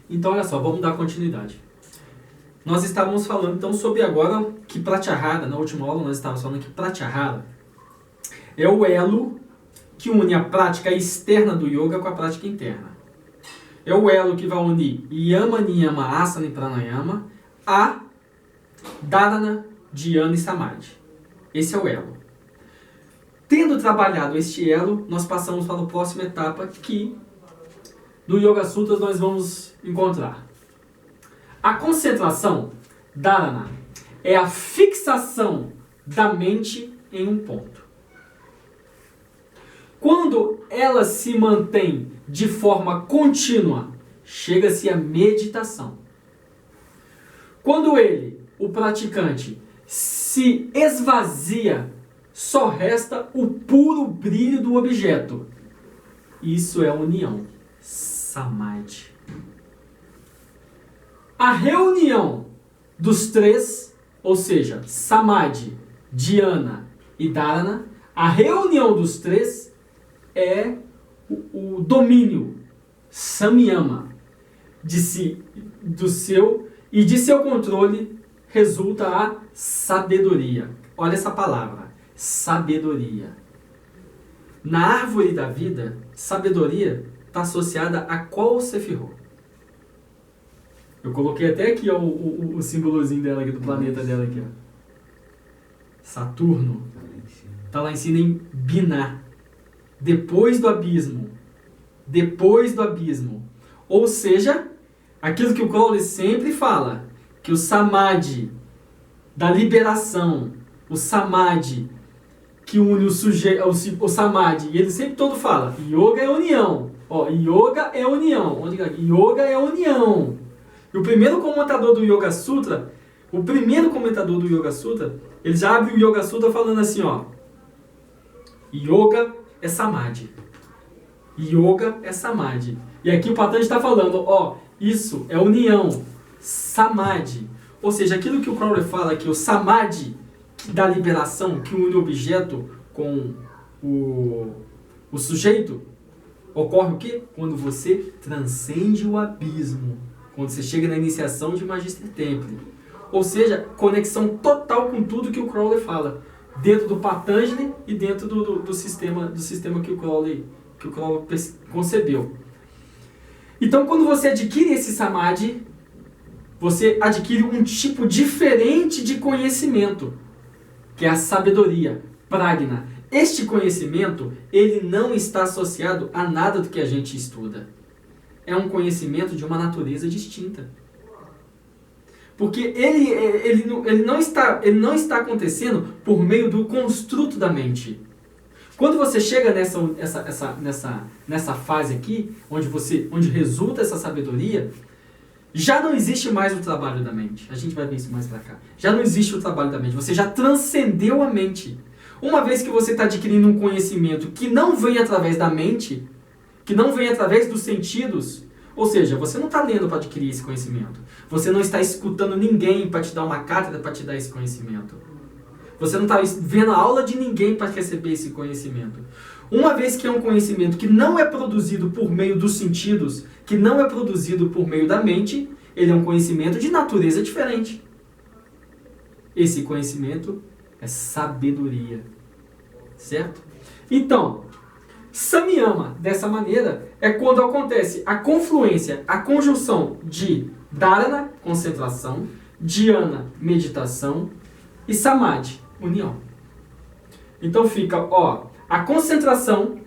Então, olha só, vamos dar continuidade. Nós estávamos falando, então, sobre agora que Pratyahara, na última aula nós estávamos falando que Pratyahara é o elo que une a prática externa do yoga com a prática interna. É o elo que vai unir Yama, Niyama, Asana e Pranayama a Dharana, Dhyana e Samadhi. Esse é o elo. Tendo trabalhado este elo, nós passamos para a próxima etapa que no Yoga Sutras nós vamos encontrar. A concentração, Dharana, é a fixação da mente em um ponto. Quando ela se mantém de forma contínua, chega-se à meditação. Quando ele, o praticante, se esvazia, só resta o puro brilho do objeto. Isso é união, Samadhi. A reunião dos três, ou seja, Samadhi, Dhyana e Dharana, a reunião dos três é o domínio, Samyama, de seu controle resulta a sabedoria. Olha essa palavra, sabedoria. Na árvore da vida, sabedoria está associada a qual Sefirot? Eu coloquei até aqui ó, o símbolozinho dela aqui, do planeta dela aqui. Ó. Saturno. Está lá em cima em Binah. Depois do abismo. Depois do abismo. Ou seja, aquilo que o Crowley sempre fala, que o Samadhi da liberação, o Samadhi que une o sujeito, o Samadhi, e ele sempre todo fala, Yoga é união. Ó, Yoga é união. Onde é? Yoga é união. E o primeiro comentador do Yoga Sutra, ele já abre o Yoga Sutra falando assim, ó. Yoga é Samadhi. Yoga é Samadhi. E aqui o Patanjali está falando, ó, isso é união, Samadhi. Ou seja, aquilo que o Crowley fala, que o Samadhi da liberação, que une o objeto com o sujeito, ocorre o quê? Quando você transcende o abismo. Quando você chega na iniciação de Magister Temple. Ou seja, conexão total com tudo que o Crowley fala. Dentro do Patanjali e dentro do sistema que o Crowley concebeu. Então, quando você adquire esse Samadhi, você adquire um tipo diferente de conhecimento, que é a sabedoria, Prajna. Este conhecimento, ele não está associado a nada do que a gente estuda. É um conhecimento de uma natureza distinta. Porque ele não está acontecendo por meio do construto da mente. Quando você chega nessa fase aqui, onde resulta essa sabedoria, já não existe mais o trabalho da mente. A gente vai ver isso mais pra cá. Já não existe o trabalho da mente. Você já transcendeu a mente. Uma vez que você está adquirindo um conhecimento que não vem através da mente, que não vem através dos sentidos, ou seja, você não está lendo para adquirir esse conhecimento. Você não está escutando ninguém para te dar uma cátedra para te dar esse conhecimento. Você não está vendo a aula de ninguém para receber esse conhecimento. Uma vez que é um conhecimento que não é produzido por meio dos sentidos, que não é produzido por meio da mente, ele é um conhecimento de natureza diferente. Esse conhecimento é sabedoria. Certo? Então, Samyama, dessa maneira, é quando acontece a confluência, a conjunção de Dharana, concentração, Dhyana, meditação, e Samadhi, união. Então fica, ó, a concentração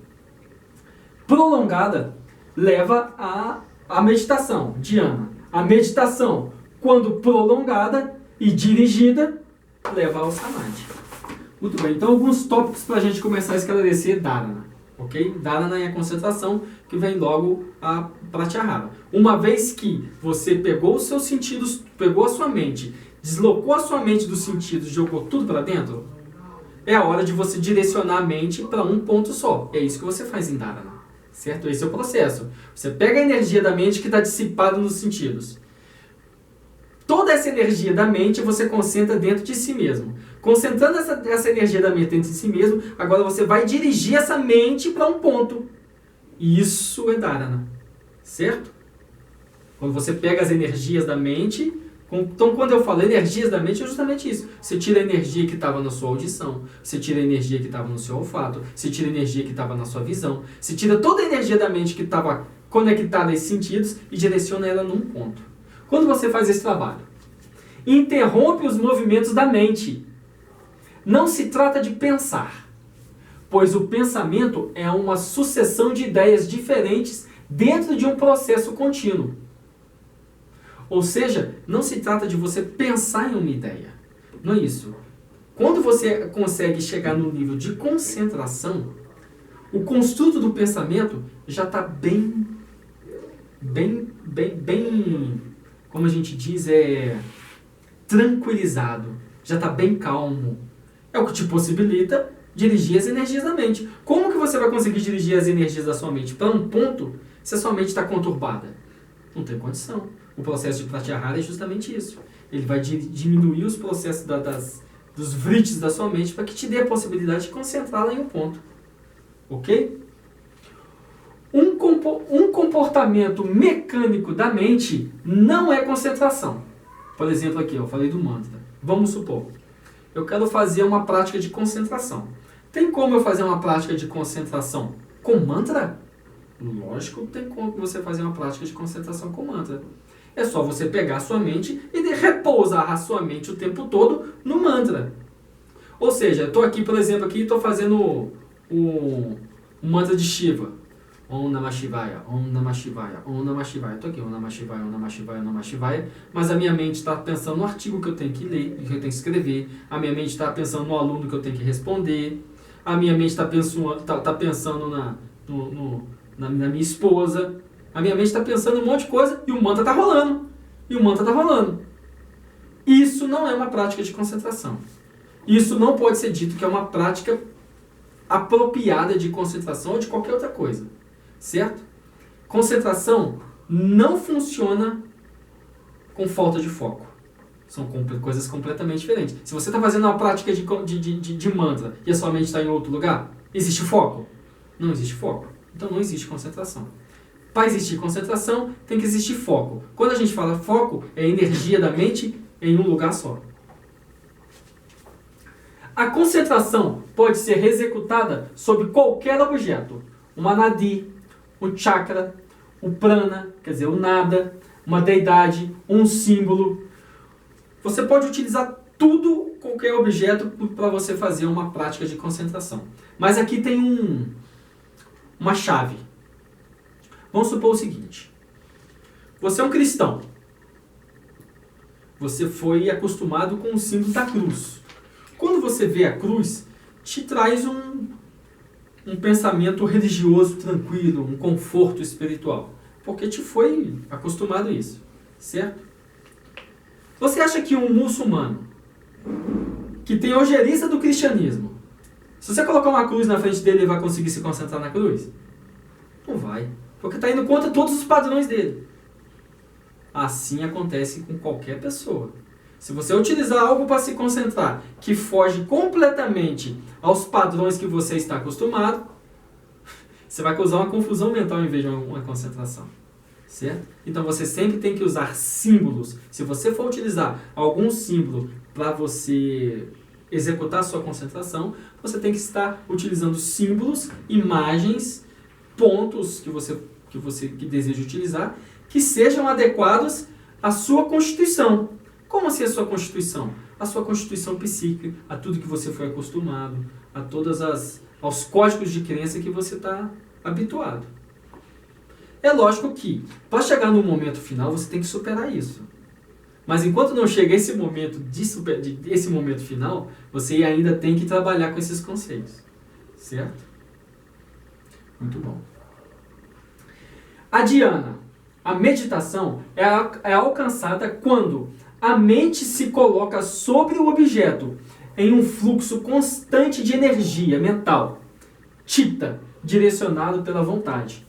prolongada leva à meditação, Dhyana. A meditação, quando prolongada e dirigida, leva ao Samadhi. Muito bem, então alguns tópicos para a gente começar a esclarecer Dharana. Ok? Dharana é a concentração que vem logo a Pratyahara. Uma vez que você pegou os seus sentidos, pegou a sua mente, deslocou a sua mente dos sentidos, jogou tudo para dentro, é a hora de você direcionar a mente para um ponto só. É isso que você faz em Dharana. Certo? Esse é o processo. Você pega a energia da mente que está dissipada nos sentidos. Toda essa energia da mente você concentra dentro de si mesmo. Concentrando essa energia da mente dentro de si mesmo, agora você vai dirigir essa mente para um ponto. Isso é Dharana. Certo? Quando você pega as energias da mente, então quando eu falo energias da mente é justamente isso. Você tira a energia que estava na sua audição, você tira a energia que estava no seu olfato, você tira a energia que estava na sua visão, você tira toda a energia da mente que estava conectada a esses sentidos e direciona ela num ponto. Quando você faz esse trabalho, interrompe os movimentos da mente. Não se trata de pensar, pois o pensamento é uma sucessão de ideias diferentes dentro de um processo contínuo. Ou seja, não se trata de você pensar em uma ideia. Não é isso. Quando você consegue chegar no nível de concentração, o construto do pensamento já está bem, como a gente diz, tranquilizado. Já está bem calmo. É o que te possibilita dirigir as energias da mente. Como que você vai conseguir dirigir as energias da sua mente para um ponto se a sua mente está conturbada? Não tem condição. O processo de pratyahara é justamente isso. Ele vai diminuir os processos dos vritis da sua mente para que te dê a possibilidade de concentrá-la em um ponto. Ok? Um comportamento mecânico da mente não é concentração. Por exemplo, aqui eu falei do mantra. Vamos supor, eu quero fazer uma prática de concentração. Tem como eu fazer uma prática de concentração com mantra? Lógico que tem como você fazer uma prática de concentração com mantra. É só você pegar a sua mente e repousar a sua mente o tempo todo no mantra. Ou seja, eu estou aqui, por exemplo, e estou fazendo o mantra de Shiva. Om Namah Shivaya, Om Namah Shivaya, Om Namah Shivaya. Estou aqui, Om Namah Shivaya, Om Namah Shivaya, Om Namah Shivaya. Mas a minha mente está pensando no artigo que eu tenho que ler, que eu tenho que escrever. A minha mente está pensando no aluno que eu tenho que responder. A minha mente está pensando na minha esposa. A minha mente está pensando em um monte de coisa e o mantra está rolando. Isso não é uma prática de concentração. Isso não pode ser dito que é uma prática apropriada de concentração ou de qualquer outra coisa. Certo? Concentração não funciona com falta de foco. São coisas completamente diferentes. Se você está fazendo uma prática de mantra e a sua mente está em outro lugar, existe foco? Não existe foco. Então não existe concentração. Para existir concentração, tem que existir foco. Quando a gente fala foco, é a energia da mente em um lugar só. A concentração pode ser executada sobre qualquer objeto. Uma nadi, um chakra, o prana, quer dizer, o nada, uma deidade, um símbolo. Você pode utilizar qualquer objeto para você fazer uma prática de concentração. Mas aqui tem uma chave. Vamos supor o seguinte. Você é um cristão. Você foi acostumado com o símbolo da cruz. Quando você vê a cruz, te traz um pensamento religioso tranquilo, um conforto espiritual. Porque te foi acostumado a isso. Certo? Você acha que um muçulmano que tem ojeriza do cristianismo, se você colocar uma cruz na frente dele, ele vai conseguir se concentrar na cruz? Não vai. Porque está indo contra todos os padrões dele. Assim acontece com qualquer pessoa. Se você utilizar algo para se concentrar que foge completamente aos padrões que você está acostumado, você vai causar uma confusão mental em vez de uma concentração. Certo? Então você sempre tem que usar símbolos. Se você for utilizar algum símbolo para você executar a sua concentração, você tem que estar utilizando símbolos, imagens, pontos que você deseja utilizar, que sejam adequados à sua constituição. Como assim a sua constituição? A sua constituição psíquica, a tudo que você foi acostumado, a aos códigos de crença que você está habituado. É lógico que, para chegar no momento final, você tem que superar isso. Mas enquanto não chega esse momento, esse momento final, você ainda tem que trabalhar com esses conceitos. Certo? Muito bom. A dhyana, a meditação, é alcançada quando a mente se coloca sobre o objeto em um fluxo constante de energia mental, chitta, direcionado pela vontade.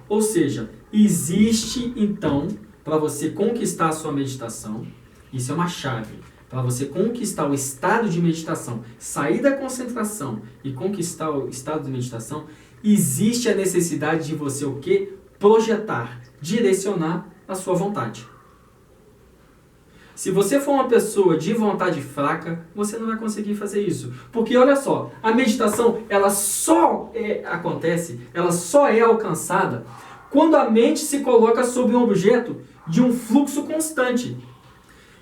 Ou seja, existe então, para você conquistar a sua meditação, isso é uma chave, para você conquistar o estado de meditação, sair da concentração e conquistar o estado de meditação, existe a necessidade de você o quê? Projetar, direcionar a sua vontade. Se você for uma pessoa de vontade fraca, você não vai conseguir fazer isso. Porque olha só, a meditação, ela só é alcançada quando a mente se coloca sobre um objeto de um fluxo constante.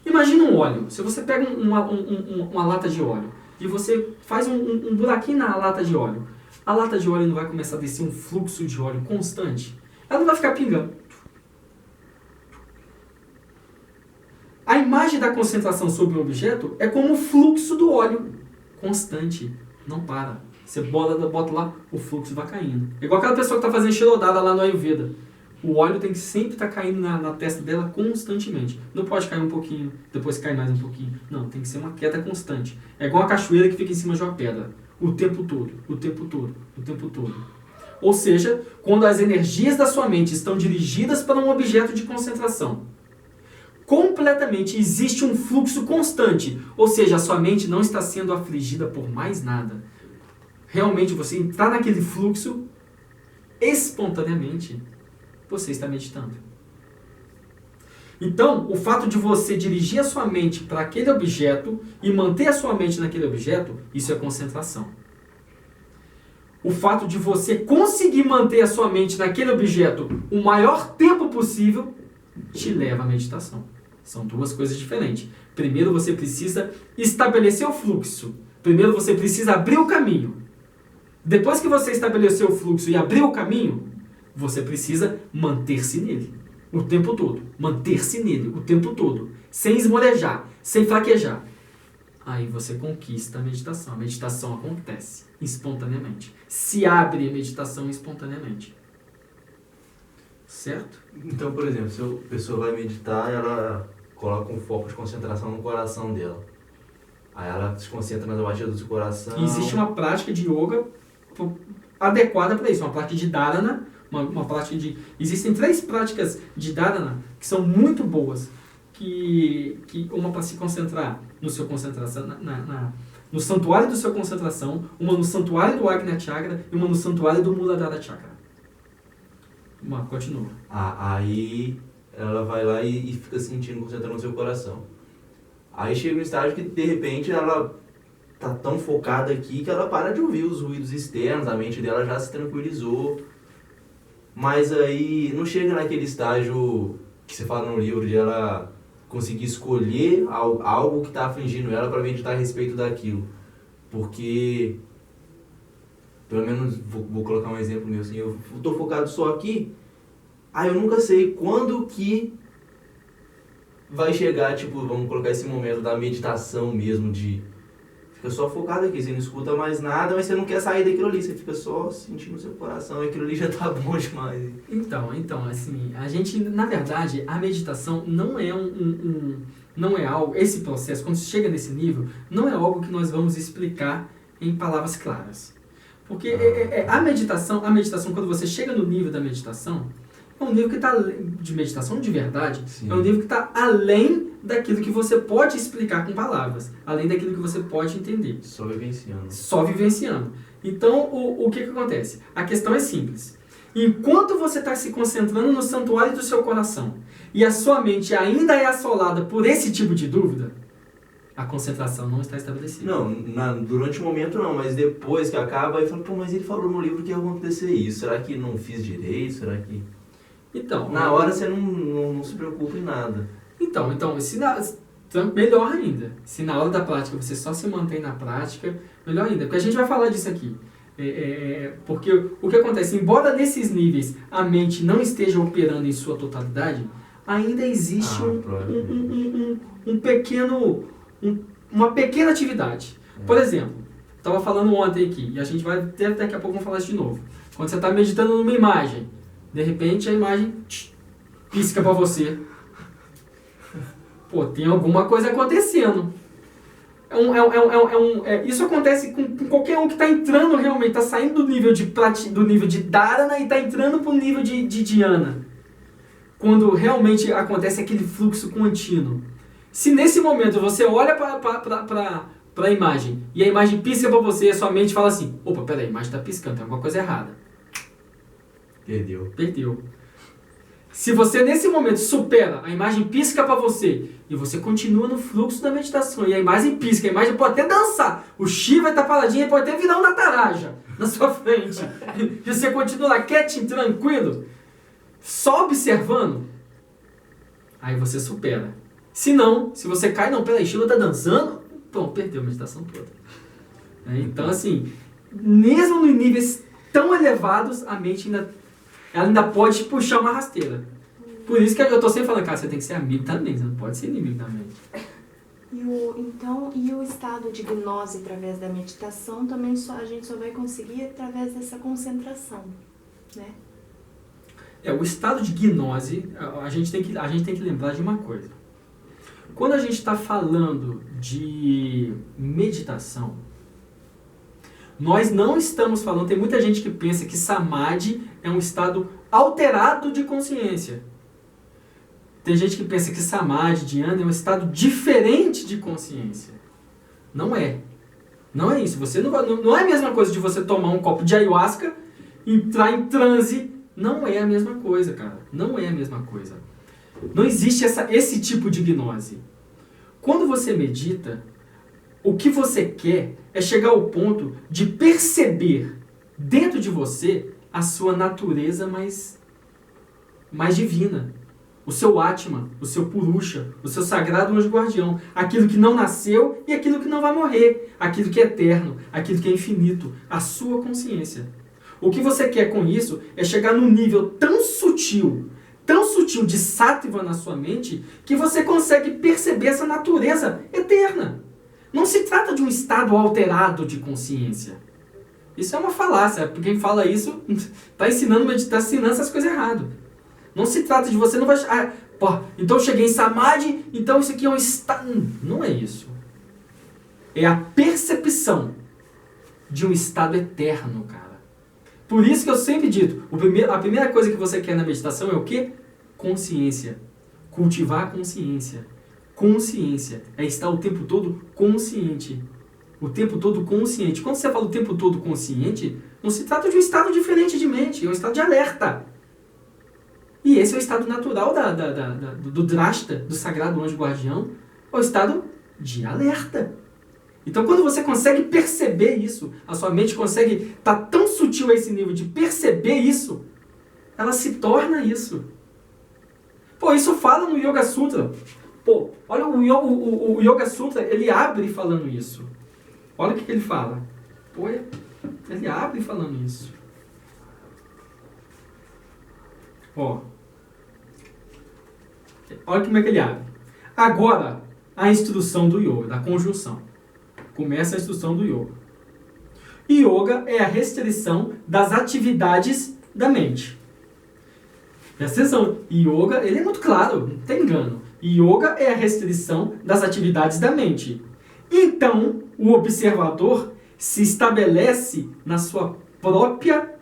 Imagina um óleo. Se você pega uma lata de óleo e você faz um buraquinho na lata de óleo, a lata de óleo não vai começar a descer um fluxo de óleo constante. Ela não vai ficar pingando. A imagem da concentração sobre um objeto é como o fluxo do óleo. Constante. Não para. Você bota lá, o fluxo vai caindo. É igual aquela pessoa que está fazendo xilodada lá no Ayurveda. O óleo tem que sempre estar caindo na testa dela constantemente. Não pode cair um pouquinho, depois cai mais um pouquinho. Não, tem que ser uma queda constante. É igual a cachoeira que fica em cima de uma pedra. O tempo todo, o tempo todo, o tempo todo. Ou seja, quando as energias da sua mente estão dirigidas para um objeto de concentração, completamente existe um fluxo constante. Ou seja, a sua mente não está sendo afligida por mais nada. Realmente você entrar naquele fluxo, espontaneamente, você está meditando. Então, o fato de você dirigir a sua mente para aquele objeto e manter a sua mente naquele objeto, isso é concentração. O fato de você conseguir manter a sua mente naquele objeto o maior tempo possível, te leva à meditação. São duas coisas diferentes. Primeiro você precisa estabelecer o fluxo. Primeiro você precisa abrir o caminho. Depois que você estabeleceu o fluxo e abriu o caminho, você precisa manter-se nele o tempo todo. Manter-se nele o tempo todo. Sem esmorejar, sem fraquejar. Aí você conquista a meditação. A meditação acontece espontaneamente. Se abre a meditação espontaneamente. Certo? Então, por exemplo, se a pessoa vai meditar, ela coloca um foco de concentração no coração dela. Aí ela se concentra nas batidas do coração. E existe uma prática de yoga adequada para isso. Uma prática de dharana. Uma prática de... Existem 3 práticas de dharana que são muito boas. Uma para se concentrar no seu concentração, no santuário do seu concentração, uma no santuário do Agnya Chakra e uma no santuário do Muladhara Chakra. Continua. Aí ela vai lá e fica sentindo, concentrando no seu coração. Aí chega um estágio que de repente ela tá tão focada aqui que ela para de ouvir os ruídos externos, a mente dela já se tranquilizou. Mas aí não chega naquele estágio que você fala no livro de ela conseguir escolher algo que está afligindo ela para meditar a respeito daquilo. Porque, pelo menos, vou colocar um exemplo meu assim, eu estou focado só aqui, aí eu nunca sei quando que vai chegar, tipo, vamos colocar esse momento da meditação mesmo, de fica só focado aqui, você não escuta mais nada, mas você não quer sair daquilo ali, você fica só sentindo o seu coração, e aquilo ali já tá bom demais. Então, assim, a gente, na verdade, a meditação não é não é algo, esse processo, quando você chega nesse nível, não é algo que nós vamos explicar em palavras claras. Porque a meditação, quando você chega no nível da meditação, é um nível que está, de meditação de verdade, sim, é um nível que está além daquilo que você pode explicar com palavras, além daquilo que você pode entender. Só vivenciando. Só vivenciando. Então, o que acontece? A questão é simples. Enquanto você está se concentrando no santuário do seu coração e a sua mente ainda é assolada por esse tipo de dúvida, a concentração não está estabelecida. Não, durante o momento não, mas depois que acaba, aí fala, pô, mas ele falou no livro que ia acontecer isso, será que não fiz direito, será que... Então, na hora você não se preocupa em nada. Então melhor ainda. Se na hora da prática você só se mantém na prática, melhor ainda. Porque a gente vai falar disso aqui. Porque o que acontece, embora nesses níveis a mente não esteja operando em sua totalidade, ainda existe uma pequena atividade. Por exemplo, estava falando ontem aqui, e a gente vai daqui a pouco vamos falar isso de novo. Quando você está meditando numa imagem, de repente a imagem pisca para você. Pô, tem alguma coisa acontecendo. Isso acontece com qualquer um que está entrando realmente, está saindo do nível de Dharana e está entrando para o nível de Dhyana. Quando realmente acontece aquele fluxo contínuo. Se nesse momento você olha para a imagem e a imagem pisca para você e a sua mente fala assim, opa, peraí, a imagem está piscando, tem alguma coisa errada. Perdeu. Se você nesse momento supera, a imagem pisca para você e você continua no fluxo da meditação e a imagem pisca, a imagem pode até dançar, o chi vai estar paradinho e pode até virar uma taraja na sua frente e você continua lá quietinho, tranquilo, só observando, aí você supera. Se não, se você cai, não, peraí, Sheila tá dançando, pronto, perdeu a meditação toda. Então assim, mesmo em níveis tão elevados, a mente ela ainda pode puxar uma rasteira. Por isso que eu tô sempre falando, cara, você tem que ser amigo também, você não pode ser inimigo da mente. E o estado de gnose através da meditação também a gente só vai conseguir através dessa concentração, né? O estado de gnose, a gente tem que lembrar de uma coisa. Quando a gente está falando de meditação, nós não estamos falando, tem muita gente que pensa que Samadhi é um estado alterado de consciência. Tem gente que pensa que Samadhi, Dhyana, é um estado diferente de consciência. Não é. Não é isso. Você não é a mesma coisa de você tomar um copo de ayahuasca, entrar em transe. Não é a mesma coisa, cara. Não é a mesma coisa. Não existe esse tipo de gnose. Quando você medita, o que você quer é chegar ao ponto de perceber dentro de você a sua natureza mais divina. O seu Atma, o seu Purusha, o seu sagrado anjo guardião. Aquilo que não nasceu e aquilo que não vai morrer. Aquilo que é eterno, aquilo que é infinito. A sua consciência. O que você quer com isso é chegar num nível tão sutil de sattva na sua mente, que você consegue perceber essa natureza eterna. Não se trata de um estado alterado de consciência. Isso é uma falácia. Quem fala isso está ensinando essas coisas errado. Não se trata de você não vai... então eu cheguei em Samadhi, então isso aqui é um estado... Não é isso. É a percepção de um estado eterno, cara. Por isso que eu sempre digo, a primeira coisa que você quer na meditação é o quê? Consciência. Cultivar a consciência. Consciência. É estar o tempo todo consciente. O tempo todo consciente. Quando você fala o tempo todo consciente, não se trata de um estado diferente de mente, é um estado de alerta. E esse é o estado natural do Drashta, do sagrado anjo guardião, é o estado de alerta. Então, quando você consegue perceber isso, a sua mente consegue estar tão sutil a esse nível de perceber isso, ela se torna isso. Isso fala no Yoga Sutra. Olha o Yoga Sutra, ele abre falando isso. Olha o que ele fala. Ele abre falando isso. Olha como é que ele abre. Agora, a instrução do Yoga, da conjunção. Começa a instrução do Yoga. Yoga é a restrição das atividades da mente. Presta atenção. Yoga, ele é muito claro, não tem engano. Yoga é a restrição das atividades da mente. Então, o observador se estabelece na sua própria,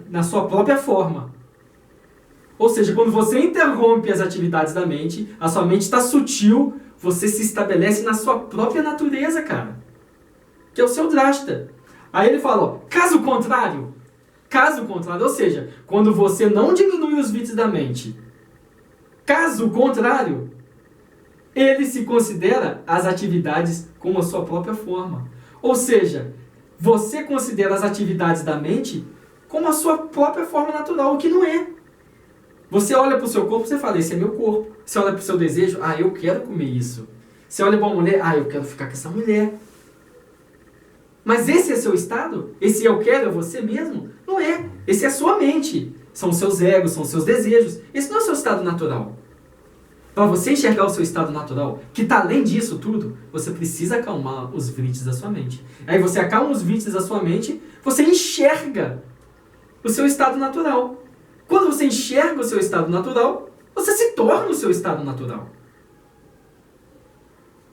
na sua própria forma. Ou seja, quando você interrompe as atividades da mente, a sua mente está sutil, você se estabelece na sua própria natureza, cara. Que é o seu Drashta. Aí ele fala, caso contrário, ou seja, quando você não diminui os vícios da mente, caso contrário, ele se considera as atividades como a sua própria forma. Ou seja, você considera as atividades da mente como a sua própria forma natural, o que não é. Você olha para o seu corpo e você fala, esse é meu corpo. Você olha para o seu desejo, eu quero comer isso. Você olha para uma mulher, eu quero ficar com essa mulher. Mas esse é seu estado? Esse eu quero é você mesmo? Não é. Esse é a sua mente. São os seus egos, são os seus desejos. Esse não é o seu estado natural. Para você enxergar o seu estado natural, que está além disso tudo, você precisa acalmar os vrittis da sua mente. Aí você acalma os vrittis da sua mente, você enxerga o seu estado natural. Quando você enxerga o seu estado natural, você se torna o seu estado natural.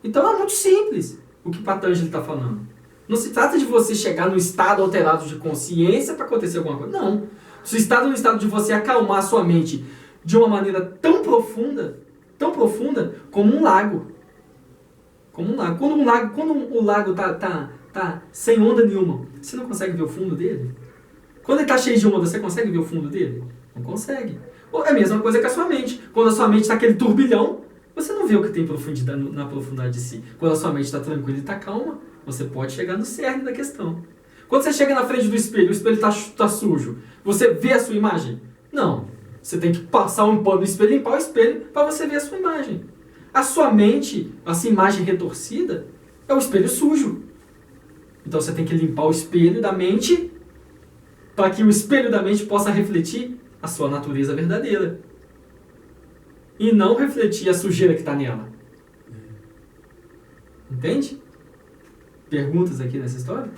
Então é muito simples o que Patanjali está falando. Não se trata de você chegar no estado alterado de consciência para acontecer alguma coisa. Não. Se está no estado de você acalmar a sua mente de uma maneira tão profunda como um lago. Como um lago. Quando o lago tá sem onda nenhuma, você não consegue ver o fundo dele? Quando ele está cheio de onda, você consegue ver o fundo dele? Não consegue. Ou é a mesma coisa que a sua mente. Quando a sua mente está aquele turbilhão, você não vê o que tem profundidade na profundidade de si. Quando a sua mente está tranquila e está calma, você pode chegar no cerne da questão. Quando você chega na frente do espelho, o espelho está sujo, você vê a sua imagem? Não. Você tem que passar um pano no espelho, limpar o espelho para você ver a sua imagem. A sua mente, essa imagem retorcida, é o espelho sujo. Então você tem que limpar o espelho da mente para que o espelho da mente possa refletir a sua natureza verdadeira. E não refletir a sujeira que está nela. Entende? Perguntas aqui nessa história?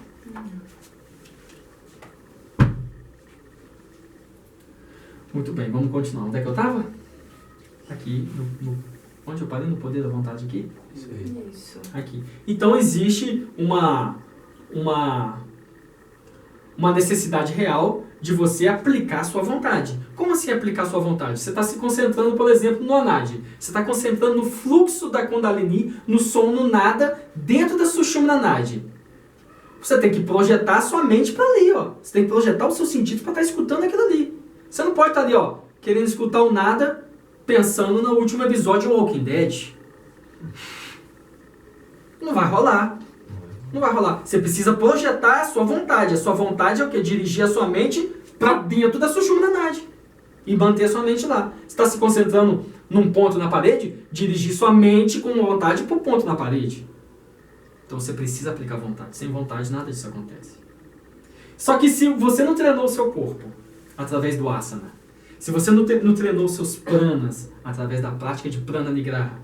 Muito bem, vamos continuar. Onde é que eu estava? Aqui, onde eu parei? No poder da vontade aqui? Isso. Aqui. Então existe uma necessidade real de você aplicar a sua vontade. Como assim aplicar a sua vontade? Você está se concentrando, por exemplo, no Anadi. Você está concentrando no fluxo da Kundalini, no som, no nada, dentro da Sushumna Nadi. Você tem que projetar a sua mente para ali, ó. Você tem que projetar o seu sentido para estar escutando aquilo ali. Você não pode estar ali, ó, querendo escutar o nada, pensando no último episódio de Walking Dead. Não vai rolar. Não vai rolar. Você precisa projetar a sua vontade. A sua vontade é o quê? Dirigir a sua mente para dentro da Sushumna Nadi. E manter a sua mente lá. Você está se concentrando num ponto na parede? Dirigir sua mente com vontade para o ponto na parede. Então você precisa aplicar vontade. Sem vontade nada disso acontece. Só que se você não treinou o seu corpo através do asana, se você não treinou os seus pranas através da prática de prana nigraha,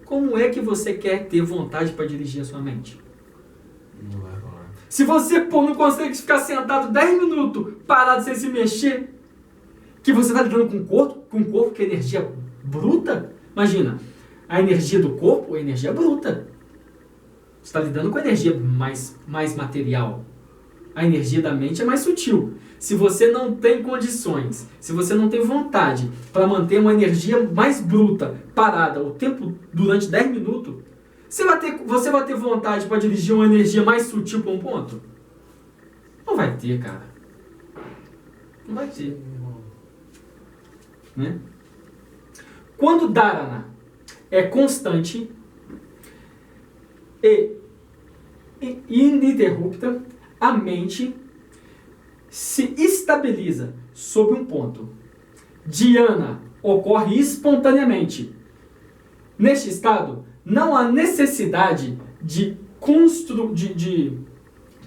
como é que você quer ter vontade para dirigir a sua mente? Não vai rolar. Se você não consegue ficar sentado 10 minutos, parado sem se mexer, que você está lidando com um corpo que é energia bruta, imagina, a energia do corpo é energia bruta. Você está lidando com energia mais material. A energia da mente é mais sutil. Se você não tem condições, se você não tem vontade para manter uma energia mais bruta, parada, o tempo durante 10 minutos, você vai ter vontade para dirigir uma energia mais sutil para um ponto? Não vai ter, cara. Não vai ter. Né? Quando Dharana é constante e ininterrupta, a mente se estabiliza sobre um ponto. Dhyana ocorre espontaneamente. Neste estado, não há necessidade de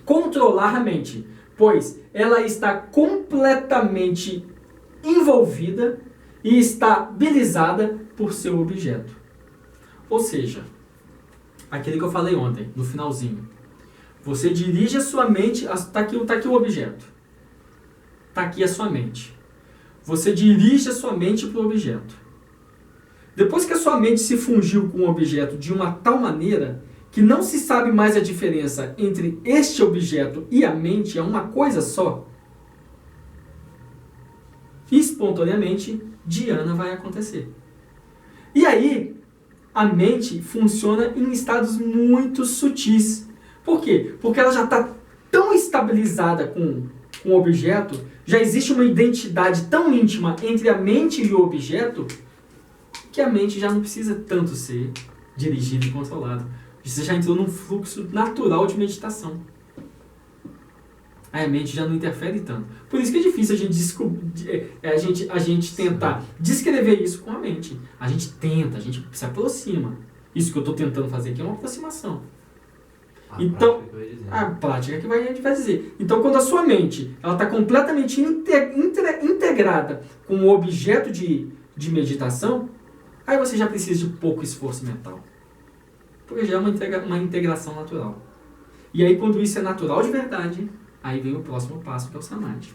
controlar a mente, pois ela está completamente envolvida e estabilizada por seu objeto. Ou seja, aquele que eu falei ontem, no finalzinho. Você dirige a sua mente, tá aqui o objeto. Está aqui a sua mente. Você dirige a sua mente para o objeto. Depois que a sua mente se fundiu com o objeto de uma tal maneira que não se sabe mais a diferença entre este objeto e a mente, é uma coisa só, espontaneamente, dhyana vai acontecer. E aí, a mente funciona em estados muito sutis. Por quê? Porque ela já está tão estabilizada com o objeto, já existe uma identidade tão íntima entre a mente e o objeto, que a mente já não precisa tanto ser dirigida e controlada. Você já entrou num fluxo natural de meditação. Aí a mente já não interfere tanto. Por isso que é difícil a gente tentar descrever isso com a mente. A gente tenta, a gente se aproxima. Isso que eu estou tentando fazer aqui é uma aproximação. Então, a prática que a gente vai dizer. Então, quando a sua mente está completamente integrada com o objeto de meditação, aí você já precisa de pouco esforço mental. Porque já é uma integração natural. E aí, quando isso é natural de verdade, aí vem o próximo passo, que é o Samadhi.